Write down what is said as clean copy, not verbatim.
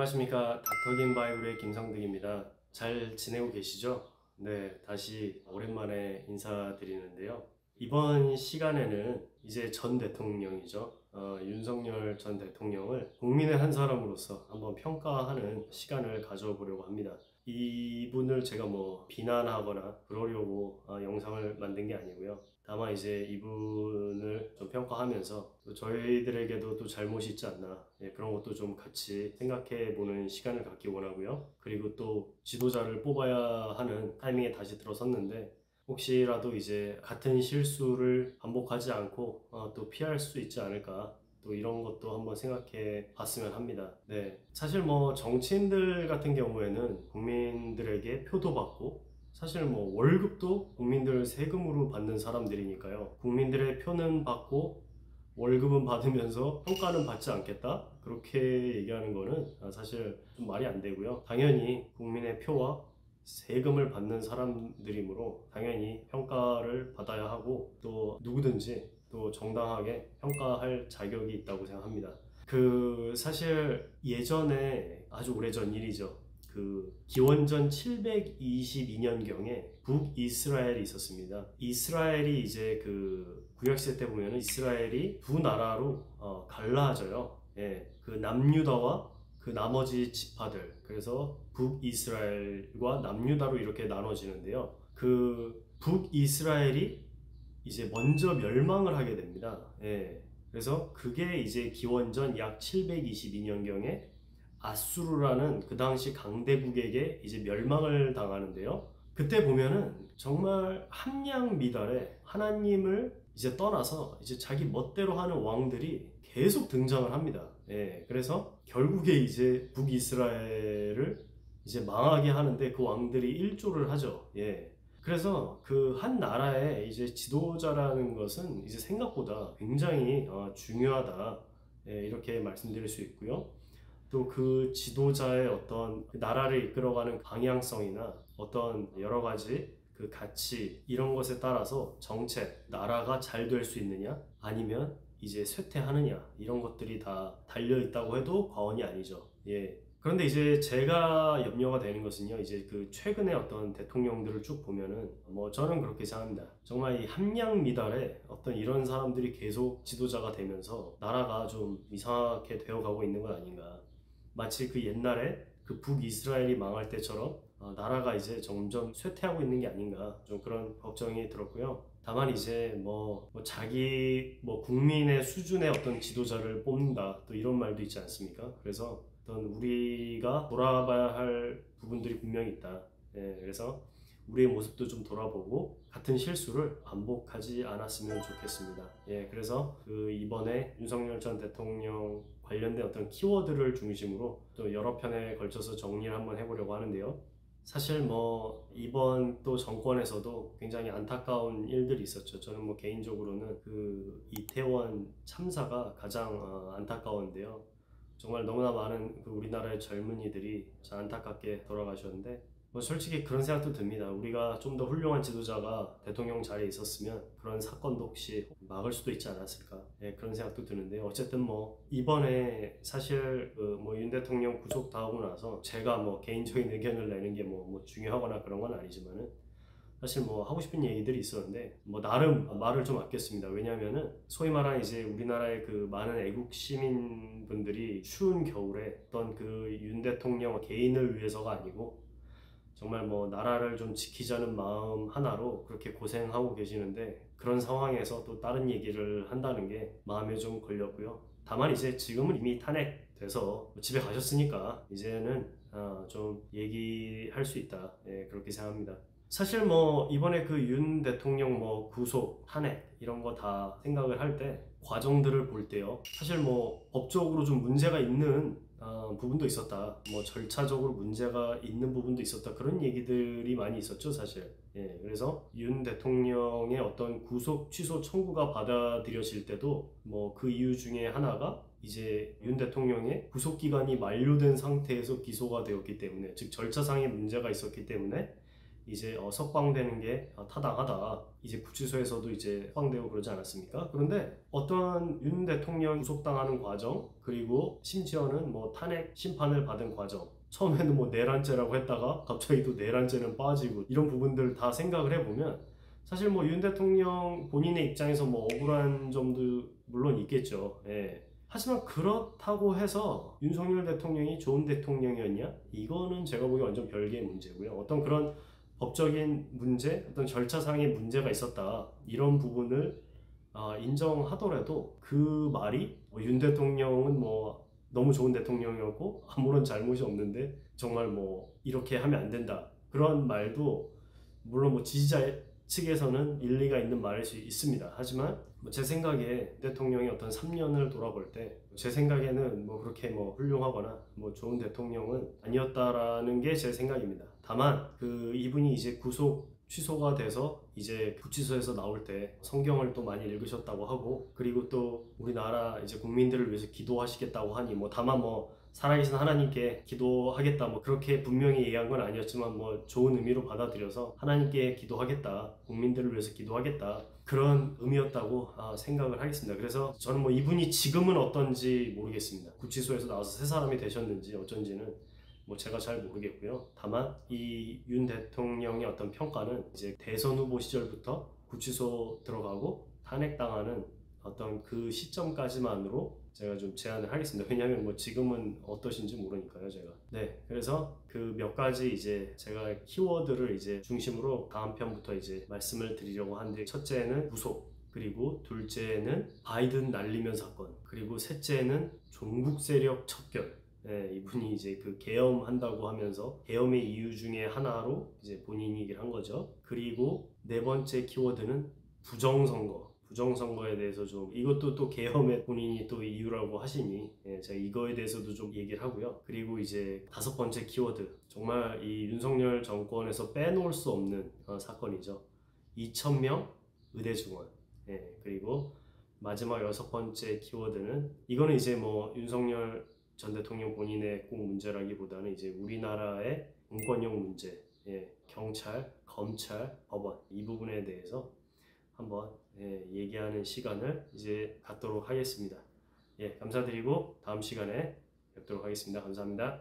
안녕하십니까. 닥터긴 바이블의 김성득입니다. 잘 지내고 계시죠? 네, 다시 오랜만에 인사드리는데요. 이번 시간에는 이제 전 대통령이죠. 윤석열 전 대통령을 국민의 한 사람으로서 한번 평가하는 시간을 가져보려고 합니다. 이분을 제가 비난하거나 그러려고 영상을 만든 게 아니고요. 다만 이제 이분을 좀 평가하면서 또 저희들에게도 또 잘못이 있지 않나, 그런 것도 좀 같이 생각해 보는 시간을 갖기 원하고요. 그리고 또 지도자를 뽑아야 하는 타이밍에 다시 들어섰는데 혹시라도 이제 같은 실수를 반복하지 않고 또 피할 수 있지 않을까, 또 이런 것도 한번 생각해 봤으면 합니다. 네, 사실 정치인들 같은 경우에는 국민들에게 표도 받고 사실 월급도 국민들 세금으로 받는 사람들이니까요. 국민들의 표는 받고 월급은 받으면서 평가는 받지 않겠다? 그렇게 얘기하는 거는 사실 좀 말이 안 되고요. 당연히 국민의 표와 세금을 받는 사람들이므로 당연히 평가를 받아야 하고, 또 누구든지 또 정당하게 평가할 자격이 있다고 생각합니다. 사실 예전에 아주 오래전 일이죠. 기원전 722년경에 북이스라엘이 있었습니다. 이스라엘이 이제 구약시대 때 보면은 이스라엘이 두 나라로 갈라져요. 예, 남유다와 나머지 지파들, 그래서 북이스라엘과 남유다로 이렇게 나눠지는데요. 북이스라엘이 이제 먼저 멸망을 하게 됩니다. 예. 그래서 그게 이제 기원전 약 722년경에 아수르라는 그 당시 강대국에게 이제 멸망을 당하는데요. 그때 보면은 정말 함량미달에 하나님을 이제 떠나서 이제 자기 멋대로 하는 왕들이 계속 등장을 합니다. 예, 그래서 결국에 이제 북이스라엘을 이제 망하게 하는데 그 왕들이 일조를 하죠. 예. 그래서 한 나라의 이제 지도자라는 것은 이제 생각보다 굉장히 중요하다. 예, 이렇게 말씀드릴 수 있고요. 또 지도자의 어떤 나라를 이끌어가는 방향성이나 어떤 여러 가지 가치, 이런 것에 따라서 정책, 나라가 잘 될 수 있느냐 아니면 이제 쇠퇴하느냐, 이런 것들이 다 달려 있다고 해도 과언이 아니죠. 예. 그런데 이제 제가 염려가 되는 것은요, 이제 최근에 어떤 대통령들을 쭉 보면은 저는 그렇게 생각합니다. 정말 이 함량미달에 어떤 이런 사람들이 계속 지도자가 되면서 나라가 좀 이상하게 되어가고 있는 건 아닌가. 마치 옛날에 북이스라엘이 망할 때처럼 나라가 이제 점점 쇠퇴하고 있는 게 아닌가, 좀 그런 걱정이 들었고요. 다만 이제 자기 국민의 수준의 어떤 지도자를 뽑는다, 또 이런 말도 있지 않습니까? 그래서 어떤 우리가 돌아봐야 할 부분들이 분명히 있다. 예, 그래서 우리의 모습도 좀 돌아보고 같은 실수를 반복하지 않았으면 좋겠습니다. 예, 그래서 이번에 윤석열 전 대통령 관련된 어떤 키워드를 중심으로 또 여러 편에 걸쳐서 정리를 한번 해보려고 하는데요. 사실 이번 또 정권에서도 굉장히 안타까운 일들이 있었죠. 저는 개인적으로는 이태원 참사가 가장 안타까운데요. 정말 너무나 많은 우리나라의 젊은이들이 참 안타깝게 돌아가셨는데, 솔직히 그런 생각도 듭니다. 우리가 좀 더 훌륭한 지도자가 대통령 자리에 있었으면 그런 사건도 혹시 막을 수도 있지 않았을까, 그런 생각도 드는데, 어쨌든 이번에 사실 윤 대통령 구속당하고 나서 제가 개인적인 의견을 내는 게 중요하거나 그런 건 아니지만은, 사실 하고 싶은 얘기들이 있었는데 나름 말을 좀 아꼈습니다. 왜냐면은 소위 말하는 이제 우리나라의 많은 애국 시민분들이 추운 겨울에 어떤 윤 대통령 개인을 위해서가 아니고 정말 나라를 좀 지키자는 마음 하나로 그렇게 고생하고 계시는데, 그런 상황에서 또 다른 얘기를 한다는 게 마음에 좀 걸렸고요. 다만 이제 지금은 이미 탄핵돼서 집에 가셨으니까 이제는 좀 얘기할 수 있다, 그렇게 생각합니다. 사실 이번에 윤 대통령 구속, 탄핵 이런 거 다 생각을 할 때 과정들을 볼 때요, 사실 법적으로 좀 문제가 있는 부분도 있었다, 절차적으로 문제가 있는 부분도 있었다, 그런 얘기들이 많이 있었죠, 사실. 예, 그래서 윤 대통령의 어떤 구속 취소 청구가 받아들여질 때도 그 이유 중에 하나가 이제 윤 대통령의 구속기간이 만료된 상태에서 기소가 되었기 때문에, 즉 절차상의 문제가 있었기 때문에 이제 석방되는 게 타당하다. 이제 구치소에서도 이제 석방되고 그러지 않았습니까? 그런데 어떤 윤 대통령 구속당하는 과정, 그리고 심지어는 뭐 탄핵 심판을 받은 과정, 처음에는 뭐 내란죄라고 했다가 갑자기 또 내란죄는 빠지고, 이런 부분들 다 생각을 해보면 사실 뭐 윤 대통령 본인의 입장에서 뭐 억울한 점도 물론 있겠죠. 예. 하지만 그렇다고 해서 윤석열 대통령이 좋은 대통령이었냐? 이거는 제가 보기에 완전 별개의 문제고요. 어떤 그런 법적인 문제, 어떤 절차상의 문제가 있었다, 이런 부분을 인정하더라도 그 말이 윤 대통령은 뭐 너무 좋은 대통령이었고 아무런 잘못이 없는데 정말 뭐 이렇게 하면 안 된다, 그런 말도 물론 뭐 지지자 측에서는 일리가 있는 말일 수 있습니다. 하지만 제 생각에 대통령이 어떤 3년을 돌아볼 때 제 생각에는 뭐 그렇게 뭐 훌륭하거나 뭐 좋은 대통령은 아니었다라는 게 제 생각입니다. 다만 그 이분이 이제 구속 취소가 돼서 이제 구치소에서 나올 때 성경을 또 많이 읽으셨다고 하고, 그리고 또 우리나라 이제 국민들을 위해서 기도하시겠다고 하니 뭐 다만 뭐 살아계신 하나님께 기도하겠다 뭐 그렇게 분명히 얘기한 건 아니었지만 뭐 좋은 의미로 받아들여서 하나님께 기도하겠다, 국민들을 위해서 기도하겠다, 그런 의미였다고 생각을 하겠습니다. 그래서 저는 뭐 이분이 지금은 어떤지 모르겠습니다. 구치소에서 나와서 새 사람이 되셨는지 어쩐지는 뭐 제가 잘 모르겠고요. 다만 이 윤 대통령의 어떤 평가는 이제 대선 후보 시절부터 구치소 들어가고 탄핵당하는 어떤 그 시점까지만으로 제가 좀 제안을 하겠습니다. 왜냐하면 뭐 지금은 어떠신지 모르니까요, 제가. 네, 그래서 그 몇 가지 이제 제가 키워드를 이제 중심으로 다음 편부터 이제 말씀을 드리려고 하는데, 첫째는 구속, 그리고 둘째는 바이든 날리면 사건, 그리고 셋째는 종북 세력 척결. 네, 이분이 이제 그 계엄한다고 하면서 계엄의 이유 중에 하나로 이제 본인이 얘기를 한 거죠. 그리고 네 번째 키워드는 부정선거. 부정선거에 대해서 좀, 이것도 또 계엄의 본인이 또 이유라고 하시니 제가 이거에 대해서도 좀 얘기를 하고요. 그리고 이제 다섯 번째 키워드, 정말 이 윤석열 정권에서 빼놓을 수 없는 사건이죠. 2,000명 의대 증원. 그리고 마지막 여섯 번째 키워드는, 이거는 이제 뭐 윤석열 전 대통령 본인의 꼭 문제라기보다는 이제 우리나라의 인권형 문제, 경찰, 검찰, 법원, 이 부분에 대해서 한번 얘기하는 시간을 이제 갖도록 하겠습니다. 감사드리고 다음 시간에 뵙도록 하겠습니다. 감사합니다.